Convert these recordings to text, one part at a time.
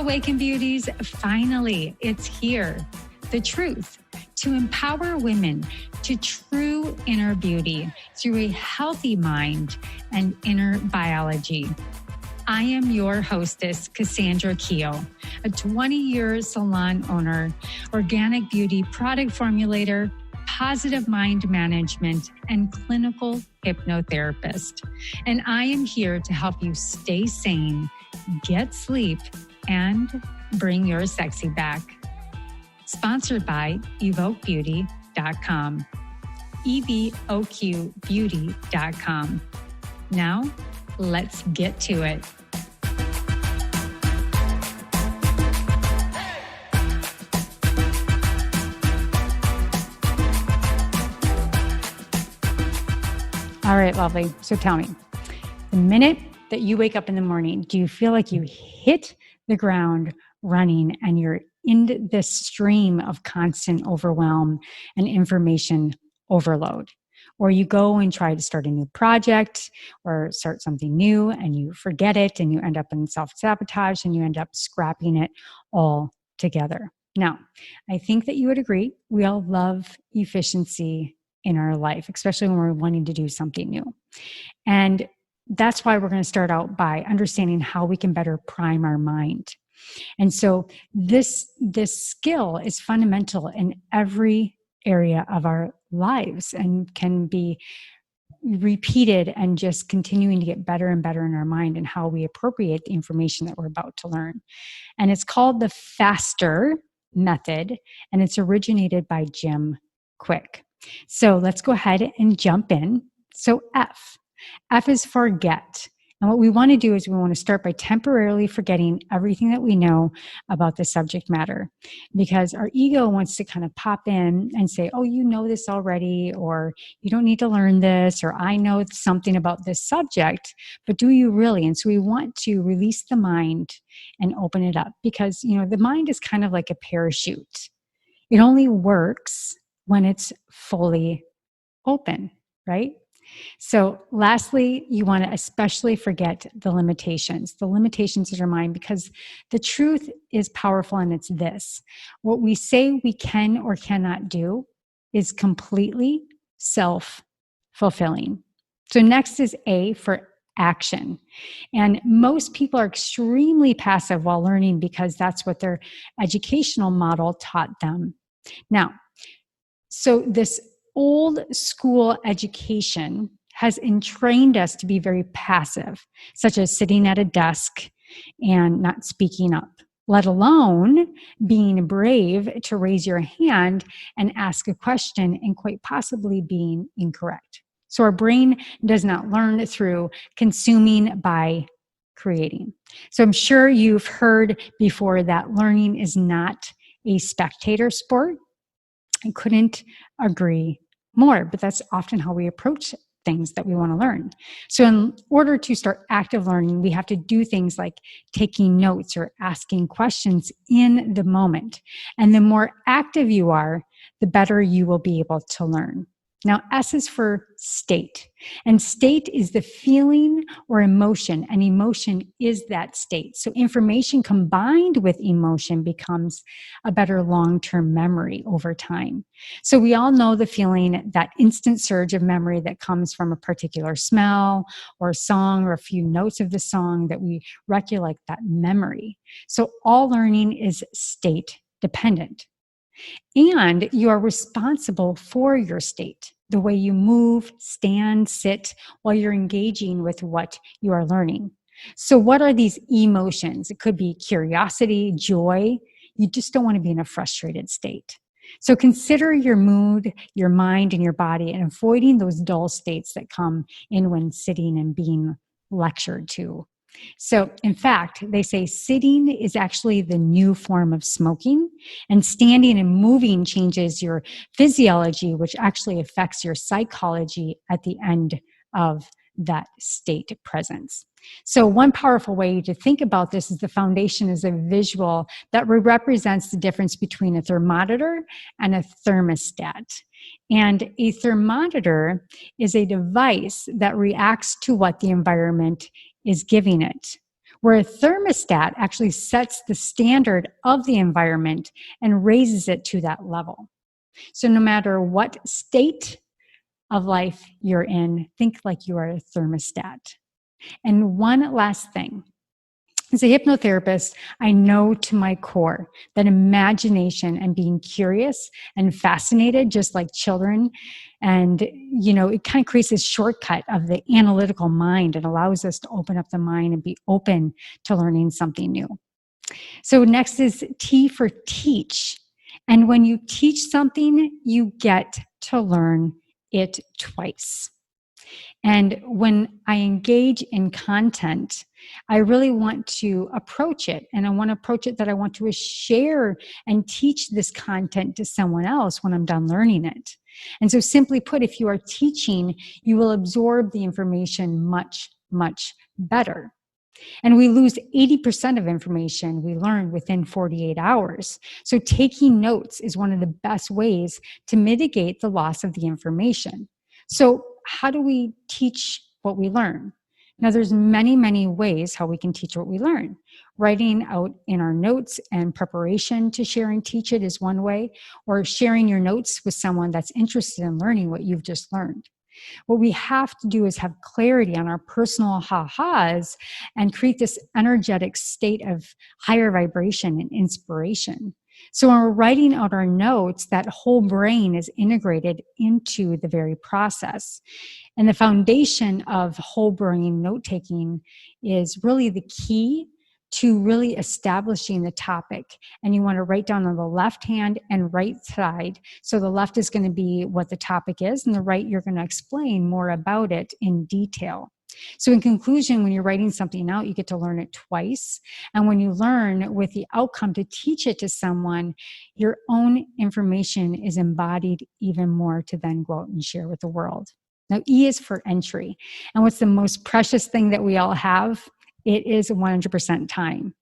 Awaken Beauties, finally, it's here. The truth to empower women to true inner beauty through a healthy mind and inner biology. I am your hostess, Cassandra Keogh, a 20-year salon owner, organic beauty product formulator, positive mind management, and clinical hypnotherapist. And I am here to help you stay sane, get sleep, and bring your sexy back. Sponsored by evoquebeauty.com. evoquebeauty.com. Now, let's get to it. All right, lovely. So tell me, the minute that you wake up in the morning, do you feel like you hit the ground running and you're in this stream of constant overwhelm and information overload? Or you go and try to start a new project or start something new and you forget it and you end up in self-sabotage and you end up scrapping it all together. Now, I think that you would agree, we all love efficiency in our life, especially when we're wanting to do something new. And that's why we're going to start out by understanding how we can better prime our mind. And so this skill is fundamental in every area of our lives and can be repeated and just continuing to get better and better in our mind and how we appropriate the information that we're about to learn. And it's called the FASTER method, and it's originated by Jim Kwik. So let's go ahead and jump in. So F is forget. And what we want to do is we want to start by temporarily forgetting everything that we know about the subject matter, because our ego wants to kind of pop in and say, oh, you know this already, or you don't need to learn this, or I know something about this subject, but do you really? And so we want to release the mind and open it up, because, you know, the mind is kind of like a parachute. It only works when it's fully open, right? So lastly, you want to especially forget the limitations of your mind, because the truth is powerful, and it's this: what we say we can or cannot do is completely self-fulfilling. So next is A for action. And most people are extremely passive while learning because that's what their educational model taught them. Now, so this old school education has entrained us to be very passive, such as sitting at a desk and not speaking up, let alone being brave to raise your hand and ask a question and quite possibly being incorrect. So our brain does not learn through consuming by creating. So I'm sure you've heard before that learning is not a spectator sport. I couldn't agree more, but that's often how we approach things that we want to learn. So in order to start active learning, we have to do things like taking notes or asking questions in the moment. And the more active you are, the better you will be able to learn. Now, S is for state. And state is the feeling or emotion, and emotion is that state. So information combined with emotion becomes a better long-term memory over time. So we all know the feeling, that instant surge of memory that comes from a particular smell or a song or a few notes of the song that we recollect that memory. So all learning is state dependent. And you are responsible for your state, the way you move, stand, sit while you're engaging with what you are learning. So what are these emotions? It could be curiosity, joy. You just don't want to be in a frustrated state. So consider your mood, your mind, and your body, and avoiding those dull states that come in when sitting and being lectured to. So, in fact, they say sitting is actually the new form of smoking, and standing and moving changes your physiology, which actually affects your psychology at the end of that state presence. So one powerful way to think about this is the foundation is a visual that represents the difference between a thermometer and a thermostat. And a thermometer is a device that reacts to what the environment is giving it, where a thermostat actually sets the standard of the environment and raises it to that level. So no matter what state of life you're in, think like you are a thermostat. And one last thing. As a hypnotherapist, I know to my core that imagination and being curious and fascinated, just like children, and, it kind of creates this shortcut of the analytical mind. It allows us to open up the mind and be open to learning something new. So next is T for teach. And when you teach something, you get to learn it twice. And when I engage in content, I really want to approach it. And I want to approach it that I want to share and teach this content to someone else when I'm done learning it. And so simply put, if you are teaching, you will absorb the information much, much better. And we lose 80% of information we learn within 48 hours. So taking notes is one of the best ways to mitigate the loss of the information. So how do we teach what we learn? Now, there's many, many ways how we can teach what we learn. Writing out in our notes and preparation to share and teach it is one way, or sharing your notes with someone that's interested in learning what you've just learned. What we have to do is have clarity on our personal ha-has and create this energetic state of higher vibration and inspiration. So when we're writing out our notes, that whole brain is integrated into the very process. And the foundation of whole brain note-taking is really the key to really establishing the topic. And you want to write down on the left hand and right side. So the left is going to be what the topic is, and the right, you're going to explain more about it in detail. So in conclusion, when you're writing something out, you get to learn it twice. And when you learn with the outcome to teach it to someone, your own information is embodied even more to then go out and share with the world. Now, E is for entry. And what's the most precious thing that we all have? It is 100% time.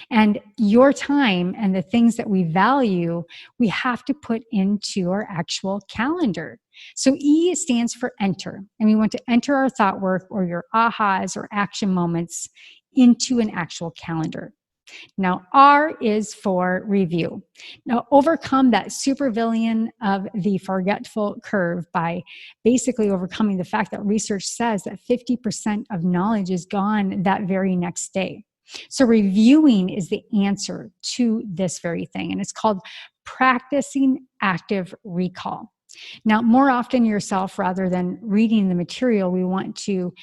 And your time and the things that we value, we have to put into our actual calendar. So E stands for enter. And we want to enter our thought work or your ahas or action moments into an actual calendar. Now, R is for review. Now, overcome that supervillain of the forgetful curve by basically overcoming the fact that research says that 50% of knowledge is gone that very next day. So reviewing is the answer to this very thing, and it's called practicing active recall. Now, more often yourself, rather than reading the material, we want to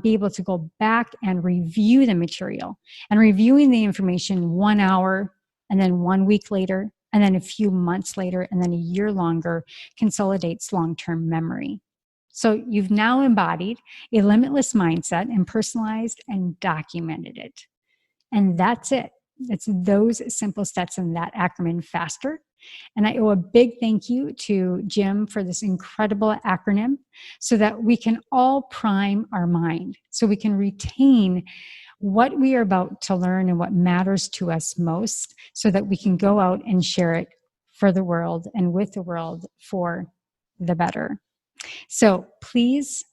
be able to go back and review the material. And reviewing the information 1 hour, and then 1 week later, and then a few months later, and then a year longer consolidates long-term memory. So you've now embodied a limitless mindset and personalized and documented it. And that's it. It's those simple steps in that acronym FASTER. And I owe a big thank you to Jim for this incredible acronym so that we can all prime our mind, so we can retain what we are about to learn and what matters to us most, so that we can go out and share it for the world and with the world for the better. So please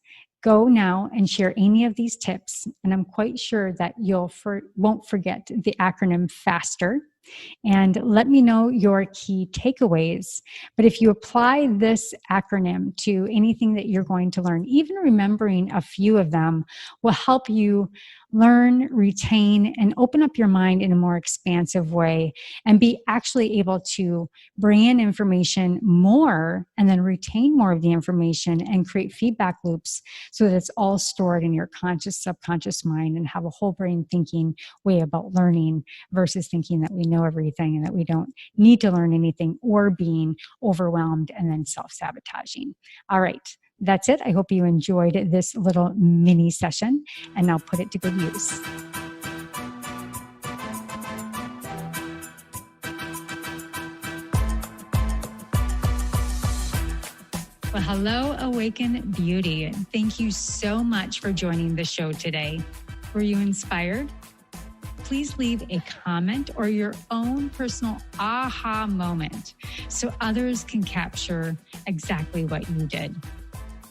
go now and share any of these tips, and I'm quite sure that you won't forget the acronym FASTER. And let me know your key takeaways. But if you apply this acronym to anything that you're going to learn, even remembering a few of them will help you learn, retain, and open up your mind in a more expansive way and be actually able to bring in information more and then retain more of the information and create feedback loops so that it's all stored in your conscious, subconscious mind and have a whole brain thinking way about learning versus thinking that we know everything and that we don't need to learn anything or being overwhelmed and then self-sabotaging. All right. That's it. I hope you enjoyed this little mini session, and now put it to good use. Well, hello, Awaken Beauty. Thank you so much for joining the show today. Were you inspired? Please leave a comment or your own personal aha moment so others can capture exactly what you did.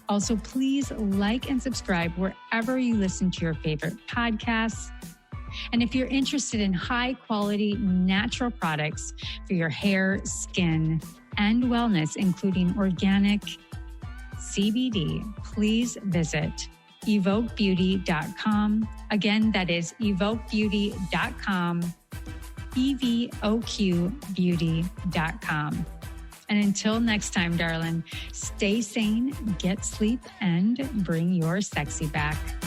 Also, please like and subscribe wherever you listen to your favorite podcasts. And if you're interested in high quality natural products for your hair, skin, and wellness, including organic CBD, please visit evokebeauty.com. Again, that is evokebeauty.com, EVOQbeauty.com. And until next time, darling, stay sane, get sleep, and bring your sexy back.